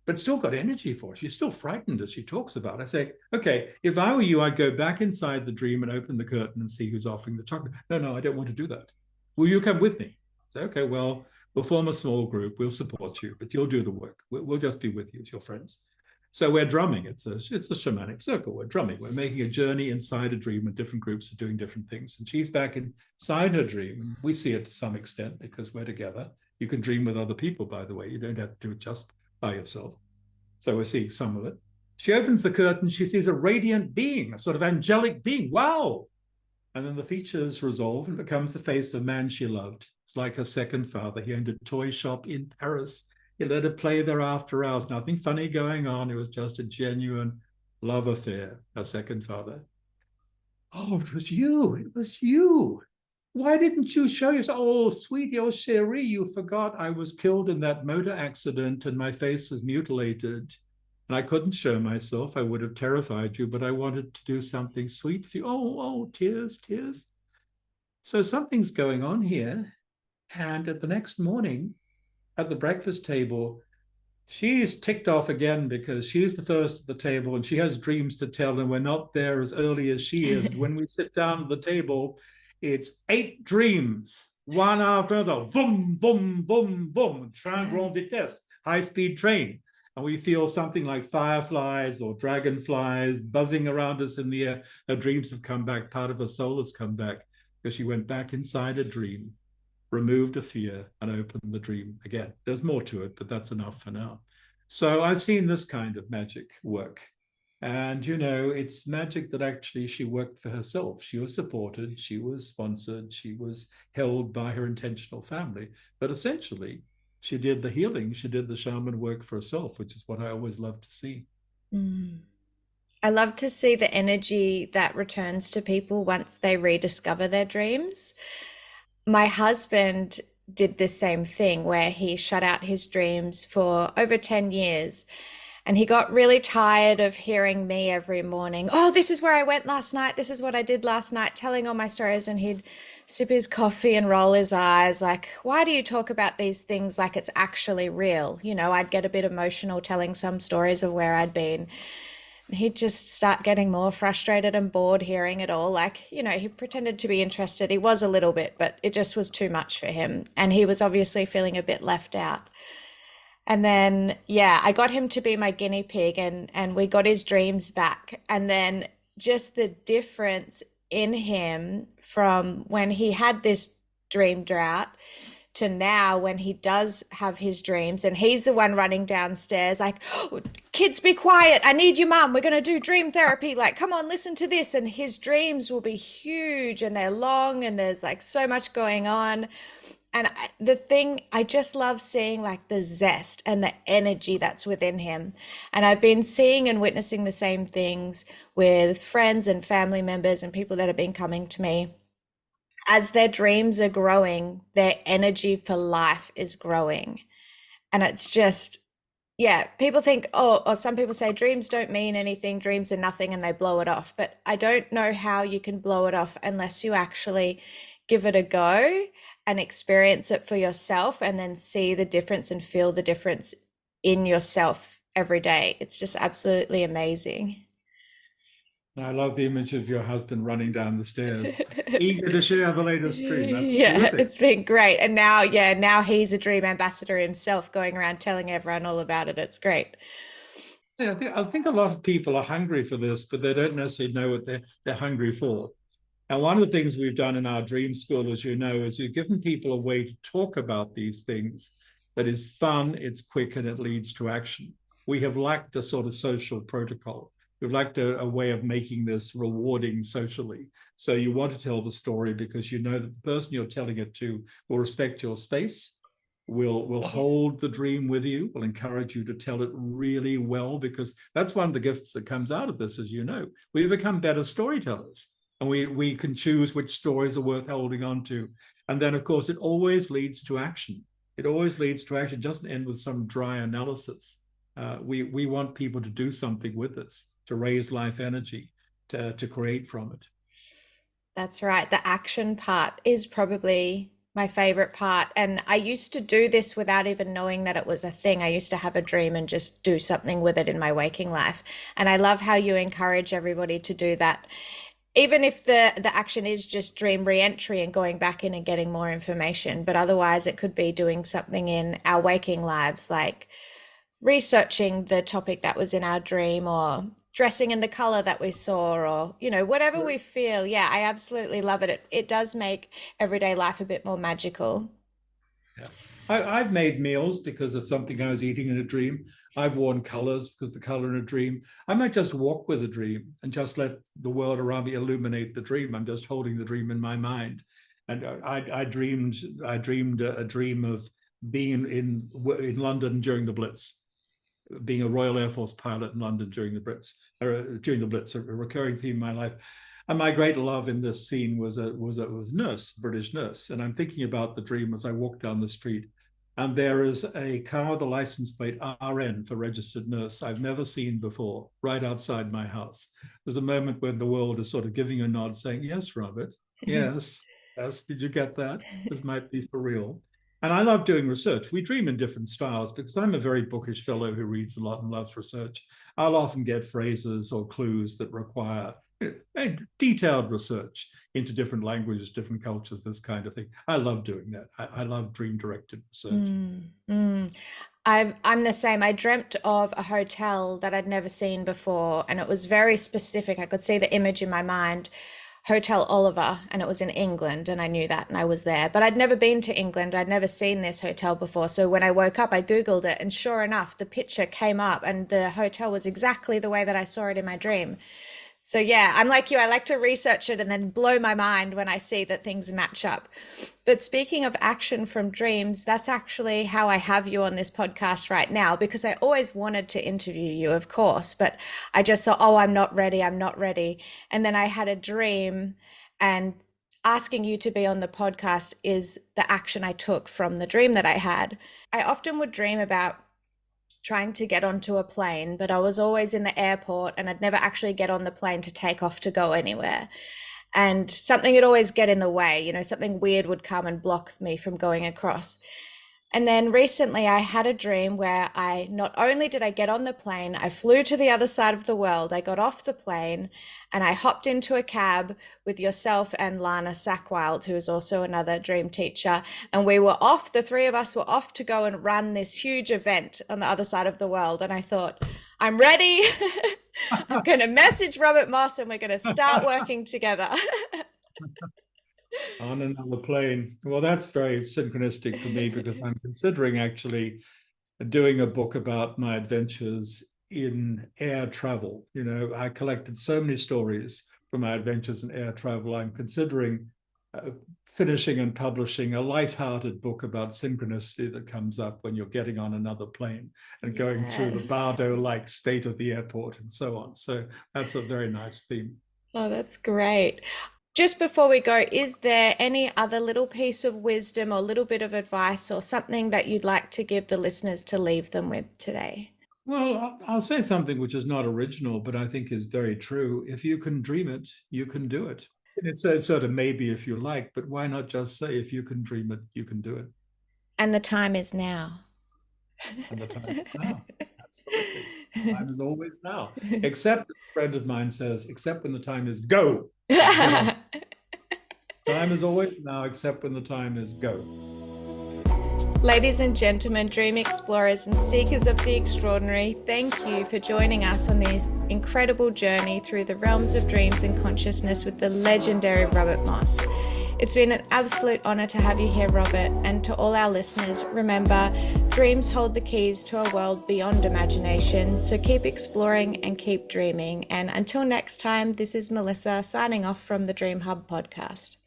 but still got energy for it. She's still frightened as she talks about it. I say, okay, if I were you, I'd go back inside the dream and open the curtain and see who's offering the chocolate. No, I don't want to do that. Will you come with me? Say, okay, well, we'll form a small group. We'll support you, but you'll do the work. We'll just be with you as your friends. So we're drumming. It's a shamanic circle. We're drumming. We're making a journey inside a dream, and different groups are doing different things. And she's back inside her dream, and we see it to some extent because we're together. You can dream with other people, by the way. You don't have to do it just by yourself. So we see some of it. She opens the curtain. She sees a radiant being, a sort of angelic being. Wow. And then the features resolve and becomes the face of a man she loved. It's like her second father. He owned a toy shop in Paris. He let her play there after hours. Nothing funny going on. It was just a genuine love affair, her second father. Oh, it was you. It was you. Why didn't you show yourself? Oh, sweetie, oh, chérie, you forgot I was killed in that motor accident and my face was mutilated. And I couldn't show myself. I would have terrified you, but I wanted to do something sweet for you. Oh, tears, tears. So something's going on here. And at the next morning at the breakfast table, she's ticked off again because she's the first at the table and she has dreams to tell, and we're not there as early as she is. When we sit down at the table, it's 8 dreams, one after another. Boom, boom, boom, boom. Train grand vitesse, high-speed train. And we feel something like fireflies or dragonflies buzzing around us in the air. Her dreams have come back. Part of her soul has come back because she went back inside a dream, removed a fear, and opened the dream again. There's more to it, but that's enough for now. So I've seen this kind of magic work. And, it's magic that actually she worked for herself. She was supported, she was sponsored, she was held by her intentional family. But essentially, she did the healing, she did the shaman work for herself, which is what I always love to see. Mm. I love to see the energy that returns to people once they rediscover their dreams. My husband did the same thing where he shut out his dreams for over 10 years. And he got really tired of hearing me every morning. Oh, this is where I went last night. This is what I did last night, telling all my stories. And he'd sip his coffee and roll his eyes, like, why do you talk about these things like it's actually real? I'd get a bit emotional telling some stories of where I'd been. He'd just start getting more frustrated and bored hearing it all. Like, he pretended to be interested. He was a little bit, but it just was too much for him. And he was obviously feeling a bit left out. And then, yeah, I got him to be my guinea pig and we got his dreams back. And then just the difference in him from when he had this dream drought to now when he does have his dreams and he's the one running downstairs like, oh, kids be quiet, I need your mum, we're going to do dream therapy, like come on listen to this. And his dreams will be huge and they're long and there's like so much going on. And the thing I just love seeing like the zest and the energy that's within him. And I've been seeing and witnessing the same things with friends and family members and people that have been coming to me. As their dreams are growing, their energy for life is growing. And it's just, yeah, people think, oh, or some people say dreams don't mean anything, dreams are nothing, and they blow it off. But I don't know how you can blow it off unless you actually give it a go and experience it for yourself and then see the difference and feel the difference in yourself every day. It's just absolutely amazing. I love the image of your husband running down the stairs, eager to share the latest stream. That's Yeah, terrific. it's been great. And now, yeah, now he's a dream ambassador himself, going around telling everyone all about it. It's great. Yeah, I think a lot of people are hungry for this, but they don't necessarily know what they're hungry for. And one of the things we've done in our dream school, as you know, is we've given people a way to talk about these things that is fun, it's quick, and it leads to action. We have lacked a sort of social protocol. We've lacked a way of making this rewarding socially. So you want to tell the story because you know that the person you're telling it to will respect your space, will hold the dream with you, will encourage you to tell it really well, because that's one of the gifts that comes out of this, as you know. We become better storytellers and we can choose which stories are worth holding on to. And then, of course, it always leads to action. It always leads to action. It doesn't end with some dry analysis. We want people to do something with this, to raise life energy, to create from it. That's right. The action part is probably my favorite part. And I used to do this without even knowing that it was a thing. I used to have a dream and just do something with it in my waking life. And I love how you encourage everybody to do that. Even if the action is just dream re-entry and going back in and getting more information, but otherwise it could be doing something in our waking lives, like researching the topic that was in our dream or dressing in the color that we saw or whatever So we feel. Yeah, I absolutely love it. It does make everyday life a bit more magical. yeah. I've made meals because of something I was eating in a dream. I've worn colors because the color in a dream. I might just walk with a dream and just let the world around me illuminate the dream. I'm just holding the dream in my mind. And I dreamed a dream of being in London during the Blitz, being a Royal Air Force pilot in London during the Blitz, a recurring theme in my life. And my great love in this scene was a nurse, British nurse. And I'm thinking about the dream as I walk down the street. And there is a car with a license plate RN for registered nurse I've never seen before, right outside my house. There's a moment when the world is sort of giving a nod, saying, "Yes, Robert. Yes, yes. Did you get that? This might be for real." And I love doing research. We dream in different styles because I'm a very bookish fellow who reads a lot and loves research. I'll often get phrases or clues that require detailed research into different languages, different cultures, this kind of thing. I love doing that. I love dream directed research. Mm, mm. I'm the same. I dreamt of a hotel that I'd never seen before, and it was very specific. I could see the image in my mind. Hotel Oliver, and it was in England, and I knew that, and I was there. But I'd never been to England. I'd never seen this hotel before. So when I woke up, I Googled it, and sure enough, the picture came up, and the hotel was exactly the way that I saw it in my dream. So yeah, I'm like you. I like to research it and then blow my mind when I see that things match up. But speaking of action from dreams, that's actually how I have you on this podcast right now, because I always wanted to interview you, of course, but I just thought, oh, I'm not ready. I'm not ready. And then I had a dream, and asking you to be on the podcast is the action I took from the dream that I had. I often would dream about trying to get onto a plane, but I was always in the airport and I'd never actually get on the plane to take off to go anywhere. And something would always get in the way, something weird would come and block me from going across. And then recently I had a dream where I not only did I get on the plane, I flew to the other side of the world. I got off the plane and I hopped into a cab with yourself and Lana Sackwild, who is also another dream teacher. And we were off, the three of us were off to go and run this huge event on the other side of the world. And I thought, I'm ready. I'm going to message Robert Moss and we're going to start working together. On another plane. Well, that's very synchronistic for me because I'm considering actually doing a book about my adventures in air travel. I collected so many stories from my adventures in air travel. I'm considering finishing and publishing a light-hearted book about synchronicity that comes up when you're getting on another plane and going through the Yes. bardo-like state of the airport and so on. So that's a very nice theme. Oh, that's great. Just before we go, is there any other little piece of wisdom or little bit of advice or something that you'd like to give the listeners to leave them with today? Well, I'll say something which is not original, but I think is very true. If you can dream it, you can do it. It's a sort of maybe if you like, but why not just say if you can dream it, you can do it? And the time is now. And the time is now. Absolutely. Time is always now. Except, as a friend of mine says, except when the time is go. So get on. Time is always now, except when the time is go. Ladies and gentlemen, dream explorers and seekers of the extraordinary, thank you for joining us on this incredible journey through the realms of dreams and consciousness with the legendary Robert Moss. It's been an absolute honor to have you here, Robert, and to all our listeners, remember, dreams hold the keys to a world beyond imagination, so keep exploring and keep dreaming. And until next time, this is Melissa signing off from the Dream Hub podcast.